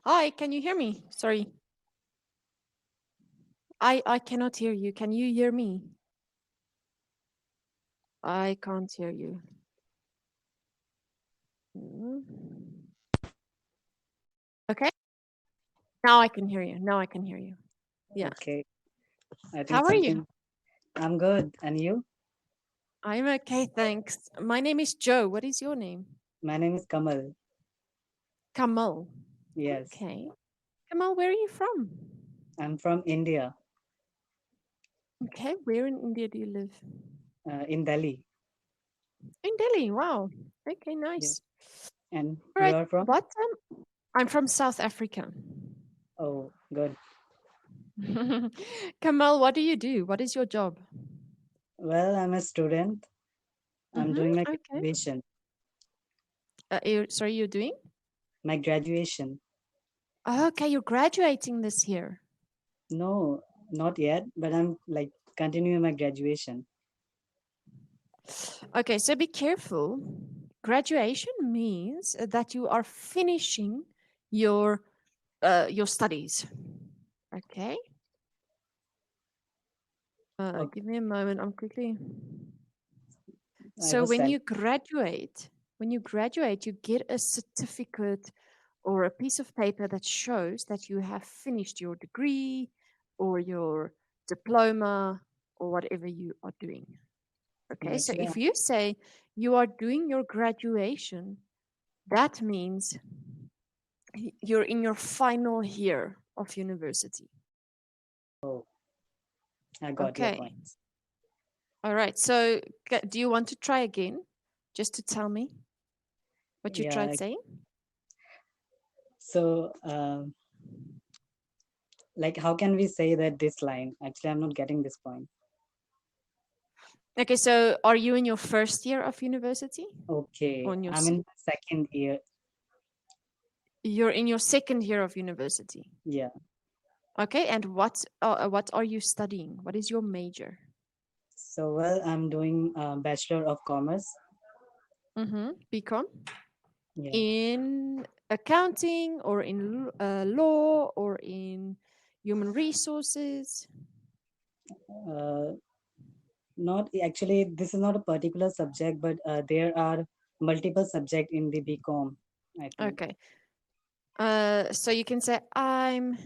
Hi, can you hear me? Sorry, I cannot hear you. Can you hear me? I can't hear you. Mm. Okay, now I can hear you. Now I can hear you. Yeah. Okay, I How think are you? something. I'm good. And you? I'm okay, thanks. My name is Joe. What is your name? My name is Kamal. Kamal. Yes, Okay. Kamal, where are you from? I'm from India, Okay, where in India do you live? in Delhi. In Delhi. Wow. Okay, Yeah. nice. And All you right. are from? What? I'm from South Africa. Oh, good. Kamal, what do you do? What is your job? Well, I'm a student. I'm Mm-hmm. doing my Okay. graduation. Sorry, you're doing? My graduation. Okay, you're graduating this year. No, not yet, but I'm like continuing my graduation. Okay, so be careful. Graduation means that you are finishing your your studies. Okay. Okay, Give me a moment. I'm quickly. I So was telling. when you graduate, you get a certificate or a piece of paper that shows that you have finished your degree or your diploma or whatever you are doing. Okay, so Actually, if you say you are doing your graduation, that means you're in your final year of university. oh, I got your Okay, points. all right. So do you want to try again just to tell me what you tried Yeah. saying? So, like, how can we say that this line? Actually, I'm not getting this point. Okay, so are you in your first year of university? Okay, On your I'm in second year. you're in your second year of university. Yeah. Okay, and what are you studying? What is your major? So, well, I'm doing Bachelor of Commerce. Mm-hmm. BCom Yeah. in accounting or in law or in human resources. Uh, Not actually, this is not a particular subject, but there are multiple subject in the BCom, I think. Okay, so you can say I'm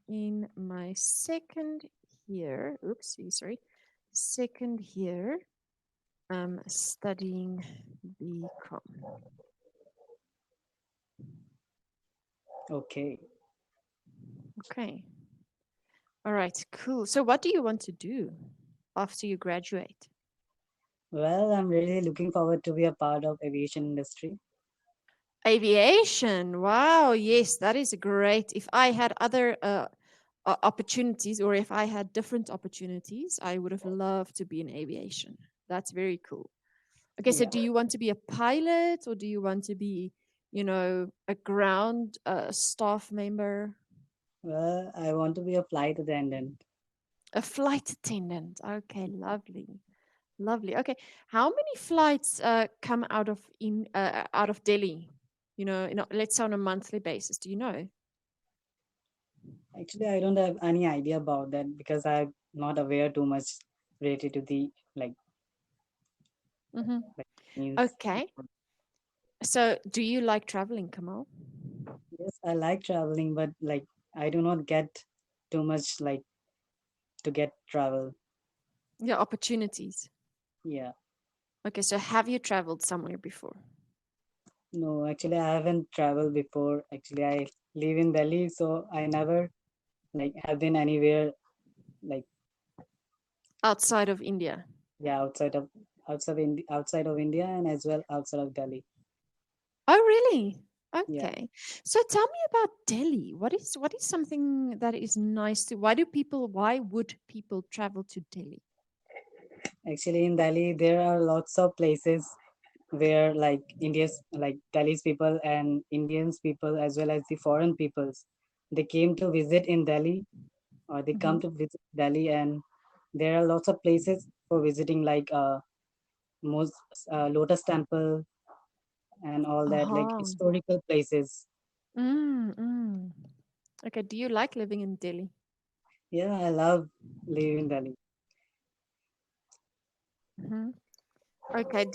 in my second year. Oops, sorry, second year. Studying BCom. Okay. Okay. All right, cool. So what do you want to do after you graduate? Well, I'm really looking forward to be a part of aviation industry. Aviation. Wow, yes, that is great. If I had other opportunities or if I had different opportunities, I would have loved to be in aviation. That's very cool. Okay, so Yeah. do you want to be a pilot or do you want to be, a ground staff member? Well, I want to be a flight attendant. A flight attendant. Okay, lovely. Lovely. Okay. How many flights come out of Delhi? Let's say on a monthly basis. Do you know? Actually, I don't have any idea about that because I'm not aware too much related to the Mm-hmm. like news. Okay. So, do you like traveling, Kamal? Yes, I like traveling, but like I do not get too much like to get travel. Yeah, opportunities. Yeah. Okay. So, have you traveled somewhere before? No, actually, I haven't traveled before. Actually, I live in Delhi, so I never like have been anywhere like Outside of India? yeah outside of India and as well outside of Delhi. Oh, really? Yeah, Okay. So, tell me about Delhi. What is something that is nice to? Why would people travel to Delhi? actually in Delhi there are lots of places where like India's like Delhi's people and Indians people as well as the foreign peoples they came to visit in Delhi or they Mm-hmm. come to visit Delhi and there are lots of places for visiting like most Lotus Temple and all that like Uh-huh. historical places. Mm. Okay. Do you like living in Delhi? Yeah, I love living in Delhi. Hmm. Okay.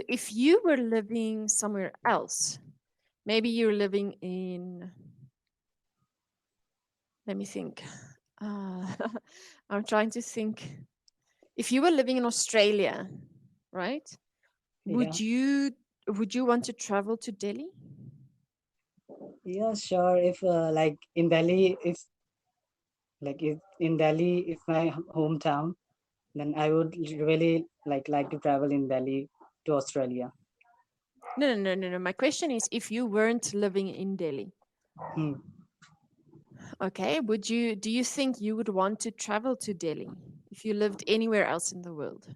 If you were living somewhere else, maybe you're living in, let me think. Uh, I'm trying to think. If you were living in Australia, right? Yeah, Would you would you want to travel to Delhi? yeah, sure. If like in Delhi, if in Delhi, if my hometown, then I would really like to travel in Delhi to Australia. No. My question is, if you weren't living in Delhi, Hmm. okay, do you think you would want to travel to Delhi if you lived anywhere else in the world?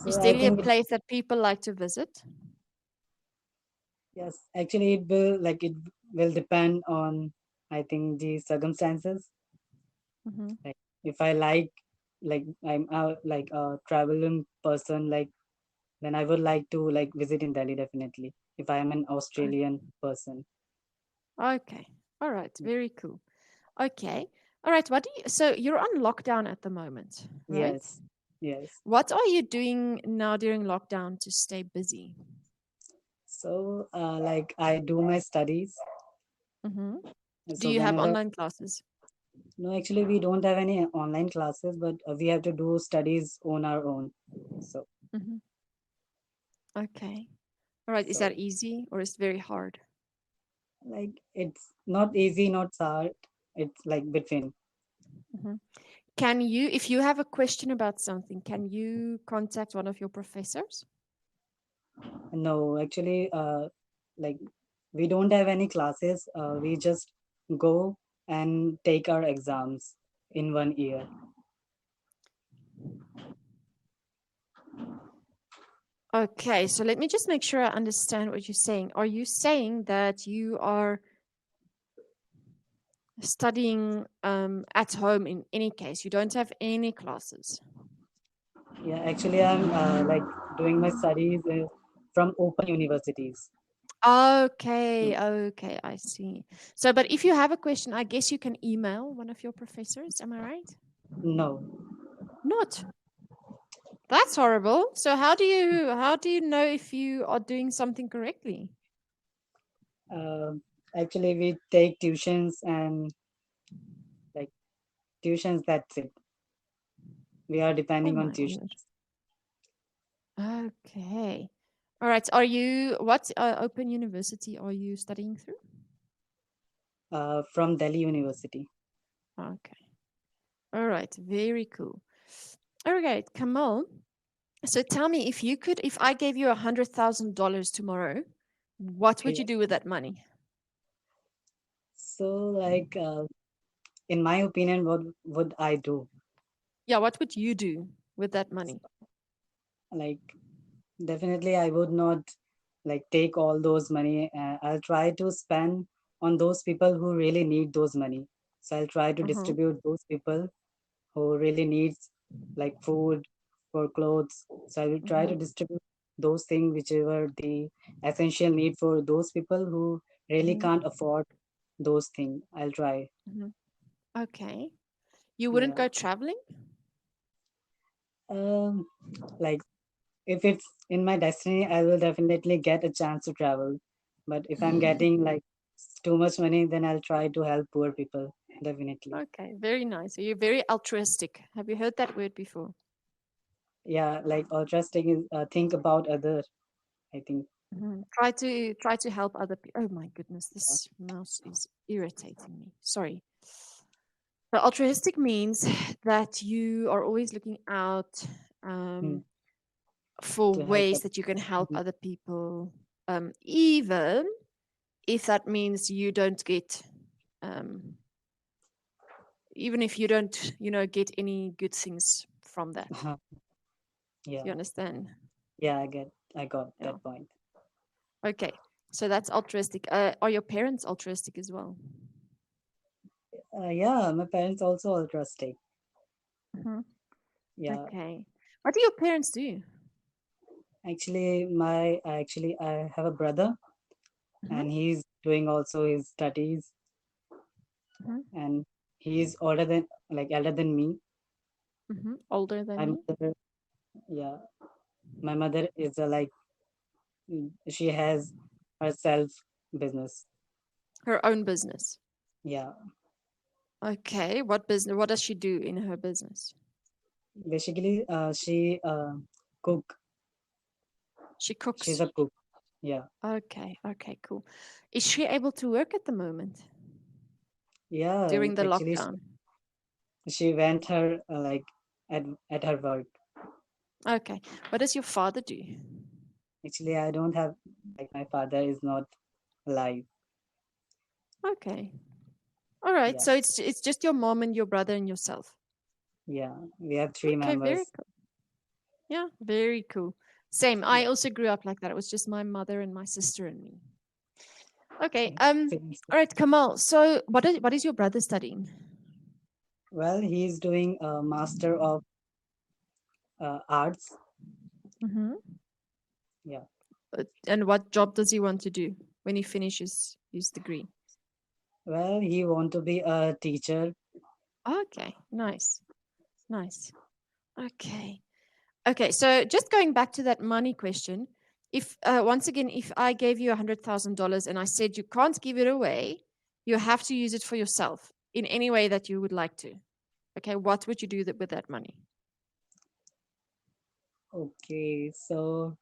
Is So I Delhi a think place that people like to visit? yes, actually it will depend on, I think, the circumstances. Hmm. Like if I like I'm like a traveling person, like then I would like to like visit in Delhi definitely. If I am an Australian person. Okay. All right. Very cool. Okay. All right. So you're on lockdown at the moment, right? Yes, yes. What are you doing now during lockdown to stay busy? So like I do my studies. Hmm. Do So you have whenever online classes? no, actually we don't have any online classes, but we have to do studies on our own. So Hmm. Okay. All right. Is so that easy or is it very hard? like it's not easy, not hard. It's like between. Hmm. Can you, if you have a question about something, can you contact one of your professors? No, actually, like we don't have any classes. We just go and take our exams in 1 year. Okay, so let me just make sure I understand what you're saying. Are you saying that you are studying at home in any case? You don't have any classes? Yeah, actually, I'm like doing my studies from open universities. Okay, okay, I see. So, but if you have a question, I guess you can email one of your professors. Am I right? No, Not. That's horrible. So, how do you know if you are doing something correctly? uh, actually, we take tuitions and like tuitions. That's it. We are Oh depending on my word. tuitions Okay. All right. What open university are you studying through? from Delhi University. Okay. All right. Very cool. All right, Kamal. So tell me, if I gave you $100,000 tomorrow, what would Yeah. you do with that money? So, like, in my opinion, what would I do? Yeah, what would you do with that money? Like, definitely, I would not like take all those money. I'll try to spend on those people who really need those money. So I'll try to Uh-huh. distribute those people who really needs like food for clothes. So I will try Mm-hmm. to distribute those things whichever the essential need for those people who really Mm-hmm. can't afford those things. I'll try. Mm-hmm. Okay. You wouldn't Yeah. go traveling? Um, like if it's in my destiny, I will definitely get a chance to travel. But if I'm getting like too much money, then I'll try to help poor people. Definitely. Okay, very nice. So you're very altruistic. Have you heard that word before? Yeah, like altruistic is think about other. I think. Mhm. Try to help other people. Oh my goodness, this mouse is irritating me. Sorry. So altruistic means that you are always looking out Hmm, um, for to help ways others. that you can help Mhm. other people, even if that means you don't get, um, even if you don't, get any good things from that. Do you Yeah, understand? yeah, I got Yeah. that point. Okay. So that's altruistic. Are your parents altruistic as well? Yeah, my parents also altruistic. Mhm. Yeah, Okay. What do your parents do? actually, I have a brother. Mm-hmm. and he's doing also his studies, Mm-hmm. and he's older than, like, elder than me. Mm-hmm. Older than My me. mother, yeah, my mother is a, like, she has herself business. Her own business. Yeah, Okay. What business? What does she do in her business? basically, she cook. She She's cooks. a cook. Yeah, Okay. Okay. Cool. Is she able to work at the moment yeah. during the Actually, lockdown? she went her, like, at her work. Okay. What does your father do? Actually, I don't have, like, my father is not alive. Okay. All right. Yeah, So it's just your mom and your brother and yourself. yeah. We have three Okay. Very members. cool. Yeah. Very cool. Same. I Yeah. also grew up like that. It was just my mother and my sister and me. Okay. Same. All right, Kamal. So what is your brother studying? Well, he's doing a master of arts. Mm-hmm. Yeah. And what job does he want to do when he finishes his degree? Well, he want to be a teacher. Okay. Nice. Nice. Okay. Okay. So just going back to that money question, if once again, if I gave you $100,000 and I said you can't give it away, you have to use it for yourself in any way that you would like to. Okay. What would you do with that money? Okay, so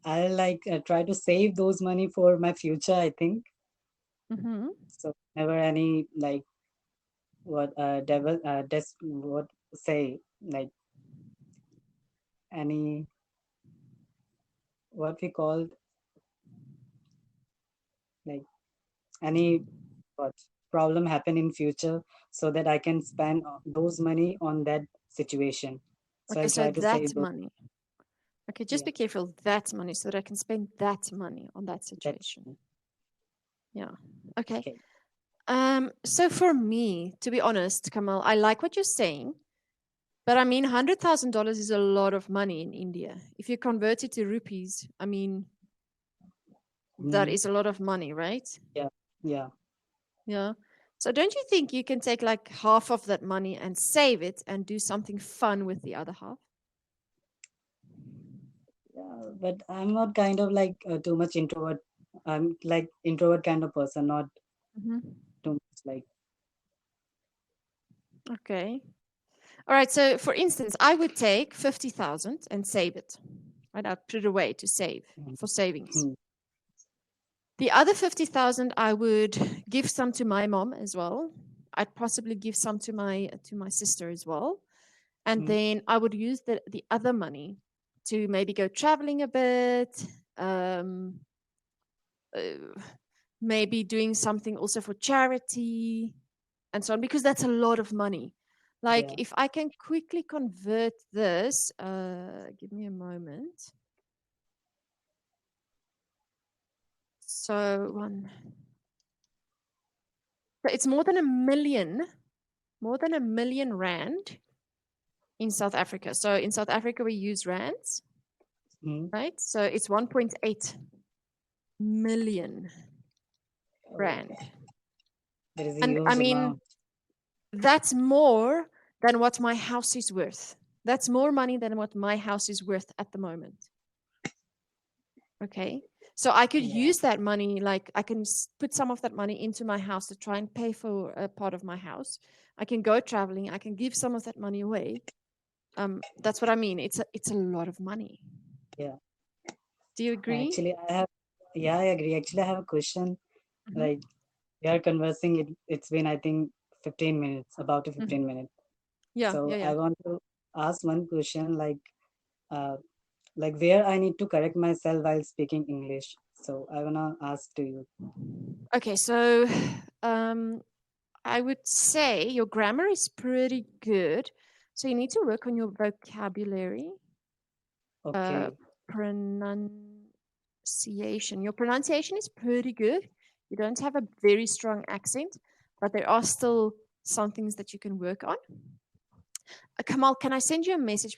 I'll, like, try to save those money for my future, I think. Mm-hmm. So never any, like, what devil what say, like, any, what we called, like, any, what problem happen in future, so that I can spend those money on that situation. So Okay. I'll So try to save that those. money. Okay. Just Yeah, be careful. That money so that I can spend that money on that that. situation. Yeah. Okay. Okay. So for me, to be honest, Kamal, I like what you're saying, but I mean, $100,000 is a lot of money in India. If you convert it to rupees, I mean, that Hmm. is a lot of money, right? Yeah, yeah, Yeah. So don't you think you can take like half of that money and save it and do something fun with the other half? yeah. But I'm not kind of, like, too much introvert. I'm like introvert kind of person, not Hmm. too much, like. Okay. All right. So for instance, I would take 50,000 and save it. Right. I'd put it away to save for savings. Hmm. The other 50,000 I would give some to my mom as well. I'd possibly give some to my sister as well. And Hmm. then I would use the other money to maybe go traveling a bit, um, uh, maybe doing something also for charity and so on, because that's a lot of money. Like Yeah. if I can quickly convert this, give me a moment. So so it's more than a million rand in South Africa. So in South Africa, we use rands, Hmm. right? So it's 1.8 million Oh, rand. there is a And I huge mean, amount. that's more than what my house is worth. That's more money than what my house is worth at the moment. Okay. So I could Yeah. use that money, like I can put some of that money into my house to try and pay for a part of my house. I can go traveling. I can give some of that money away. That's what I mean. It's a lot of money. Yeah. Do you agree? Actually, I have. Yeah, I agree. Actually, I have a question. Hmm. Like, we are conversing. It's been, I think, 15 minutes. About a Hmm. 15 minutes. Yeah, So yeah, yeah. I want to ask one question. Uh, like, where I need to correct myself while speaking English. So I wanna ask to you. Okay, so um, I would say your grammar is pretty good. So you need to work on your vocabulary, uh, Okay. pronunciation. Your pronunciation is pretty good. You don't have a very strong accent, but there are still some things that you can work on. Kamal, can I send you a message?